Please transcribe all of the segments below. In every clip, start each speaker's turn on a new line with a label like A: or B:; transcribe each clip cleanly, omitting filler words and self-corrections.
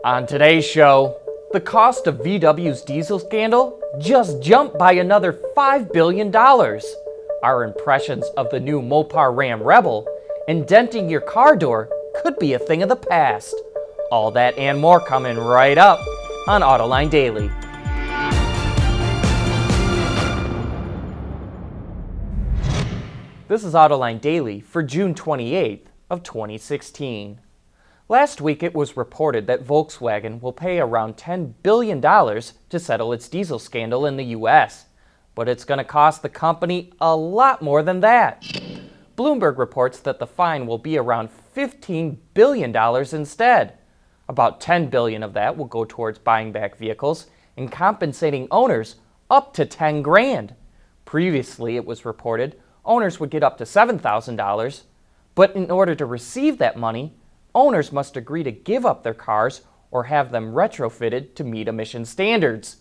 A: On today's show, the cost of VW's diesel scandal just jumped by another $5 billion. Our impressions of the new Mopar Ram Rebel and denting your car door could be a thing of the past. All that and more coming right up on Autoline Daily. This is Autoline Daily for June 28th of 2016. Last week it was reported that Volkswagen will pay around $10 billion to settle its diesel scandal in the US, but it's going to cost the company a lot more than that. Bloomberg reports that the fine will be around $15 billion instead. About $10 billion of that will go towards buying back vehicles and compensating owners up to $10 grand. Previously, it was reported owners would get up to $7,000, but in order to receive that money, owners must agree to give up their cars or have them retrofitted to meet emission standards.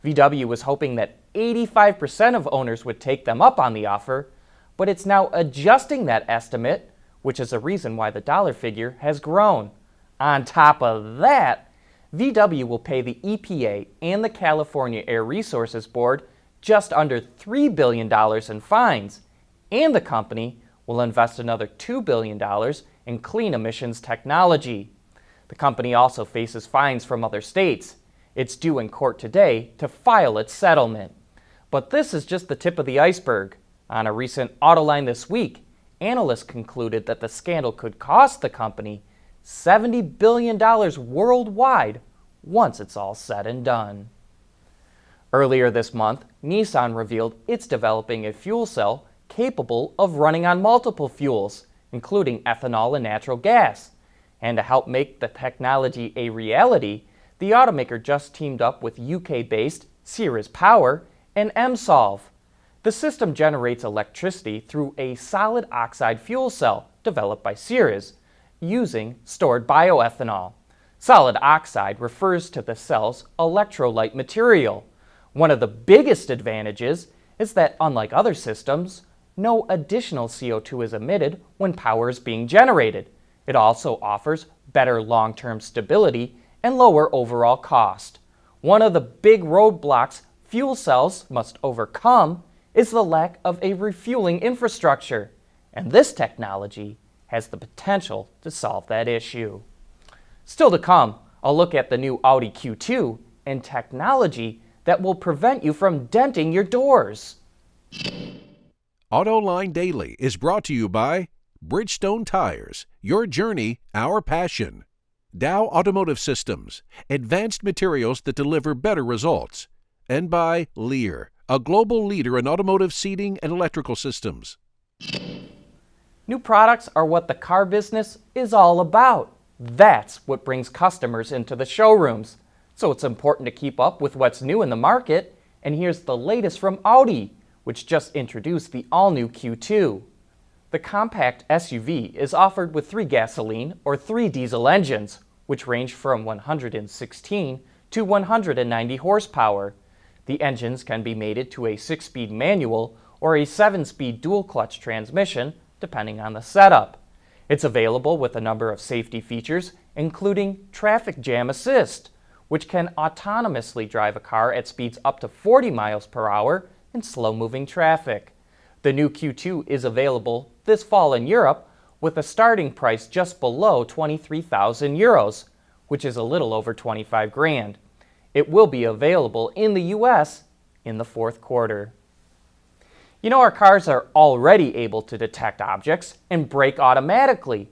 A: VW was hoping that 85% of owners would take them up on the offer, but it's now adjusting that estimate, which is a reason why the dollar figure has grown. On top of that, VW will pay the EPA and the California Air Resources Board just under $3 billion in fines, and the company will invest another $2 billion in clean emissions technology. The company also faces fines from other states. It's due in court today to file its settlement. But this is just the tip of the iceberg. On a recent Autoline This Week, analysts concluded that the scandal could cost the company $70 billion worldwide once it's all said and done. Earlier this month, Nissan revealed it's developing a fuel cell capable of running on multiple fuels, including ethanol and natural gas. And to help make the technology a reality, the automaker just teamed up with UK-based Ceres Power and MSolve. The system generates electricity through a solid oxide fuel cell developed by Ceres, using stored bioethanol. Solid oxide refers to the cell's electrolyte material. One of the biggest advantages is that, unlike other systems, no additional CO2 is emitted when power is being generated. It also offers better long-term stability and lower overall cost. One of the big roadblocks fuel cells must overcome is the lack of a refueling infrastructure, and this technology has the potential to solve that issue. Still to come, I'll look at the new Audi Q2 and technology that will prevent you from denting your doors.
B: Autoline Daily is brought to you by Bridgestone Tires, your journey, our passion. Dow Automotive Systems, advanced materials that deliver better results. And by Lear, a global leader in automotive seating and electrical systems.
A: New products are what the car business is all about. That's what brings customers into the showrooms. So it's important to keep up with what's new in the market. And here's the latest from Audi, which just introduced the all-new Q2. The compact SUV is offered with 3 gasoline or 3 diesel engines, which range from 116 to 190 horsepower. The engines can be mated to a 6-speed manual or a 7-speed dual-clutch transmission, depending on the setup. It's available with a number of safety features, including traffic jam assist, which can autonomously drive a car at speeds up to 40 miles per hour in slow-moving traffic. The new Q2 is available this fall in Europe with a starting price just below 23,000 euros, which is a little over 25 grand. It will be available in the US in the fourth quarter. You know, our cars are already able to detect objects and brake automatically.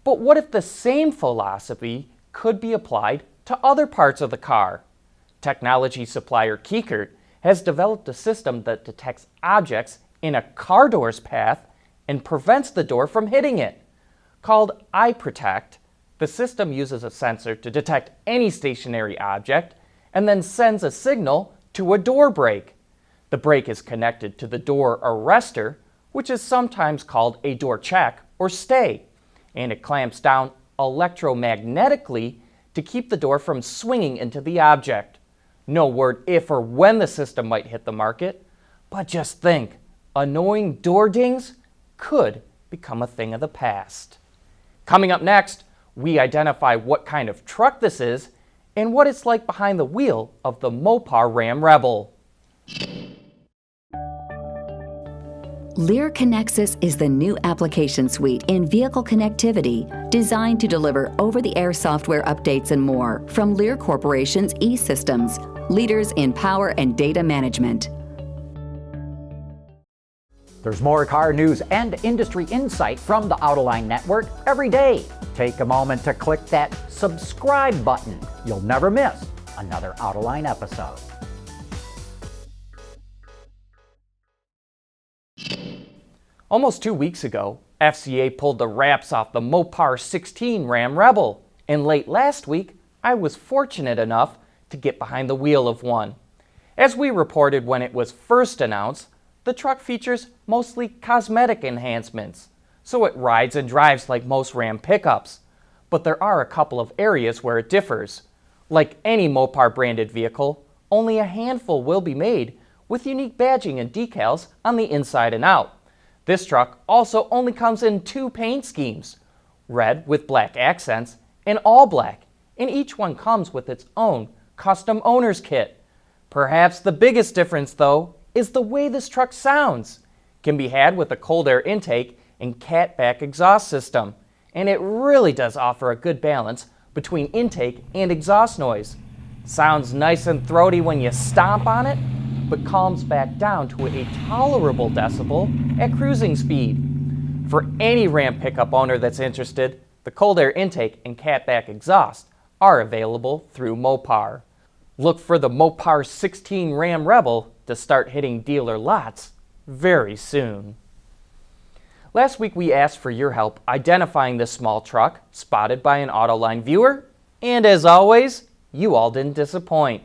A: But what if the same philosophy could be applied to other parts of the car? Technology supplier Kiekert has developed a system that detects objects in a car door's path and prevents the door from hitting it. Called iProtect, the system uses a sensor to detect any stationary object and then sends a signal to a door brake. The brake is connected to the door arrestor, which is sometimes called a door check or stay, and it clamps down electromagnetically to keep the door from swinging into the object. No word if or when the system might hit the market, but just think, annoying door dings could become a thing of the past. Coming up next, we identify what kind of truck this is and what it's like behind the wheel of the Mopar Ram Rebel.
C: Lear Connexus is the new application suite in vehicle connectivity designed to deliver over-the-air software updates and more from Lear Corporation's E-Systems, leaders in power and data management.
D: There's more car news and industry insight from the Autoline network every day. Take a moment to click that subscribe button. You'll never miss another Autoline episode.
A: Almost 2 weeks ago, FCA pulled the wraps off the Mopar 16 Ram Rebel, and late last week, I was fortunate enough to get behind the wheel of one. As we reported when it was first announced, the truck features mostly cosmetic enhancements, so it rides and drives like most Ram pickups. But there are a couple of areas where it differs. Like any Mopar branded vehicle, only a handful will be made with unique badging and decals on the inside and out. This truck also only comes in 2 paint schemes, red with black accents and all black, and each one comes with its own custom owner's kit. Perhaps the biggest difference, though, is the way this truck sounds. It can be had with a cold air intake and catback exhaust system, and it really does offer a good balance between intake and exhaust noise. Sounds nice and throaty when you stomp on it, but calms back down to a tolerable decibel at cruising speed. For any Ram pickup owner that's interested, the cold air intake and catback exhaust are available through Mopar. Look for the Mopar 16 Ram Rebel to start hitting dealer lots very soon. Last week we asked for your help identifying this small truck spotted by an Autoline viewer, and as always, you all didn't disappoint.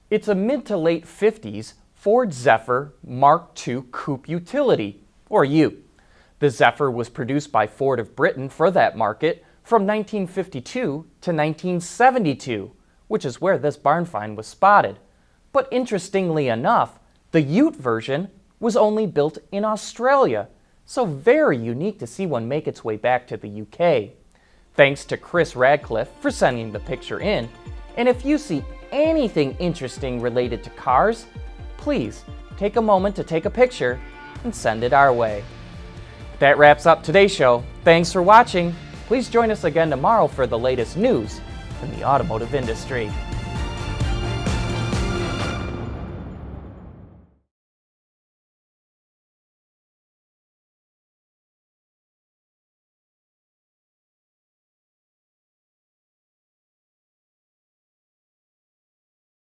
A: It's a mid to late 50s Ford Zephyr Mark II Coupe Utility, or U. The Zephyr was produced by Ford of Britain for that market from 1952 to 1972, which is where this barn find was spotted. But interestingly enough, the Ute version was only built in Australia, so very unique to see one make its way back to the UK. Thanks to Chris Radcliffe for sending the picture in, and if you see anything interesting related to cars, please take a moment to take a picture and send it our way. That wraps up today's show. Thanks for watching. Please join us again tomorrow for the latest news from the automotive industry.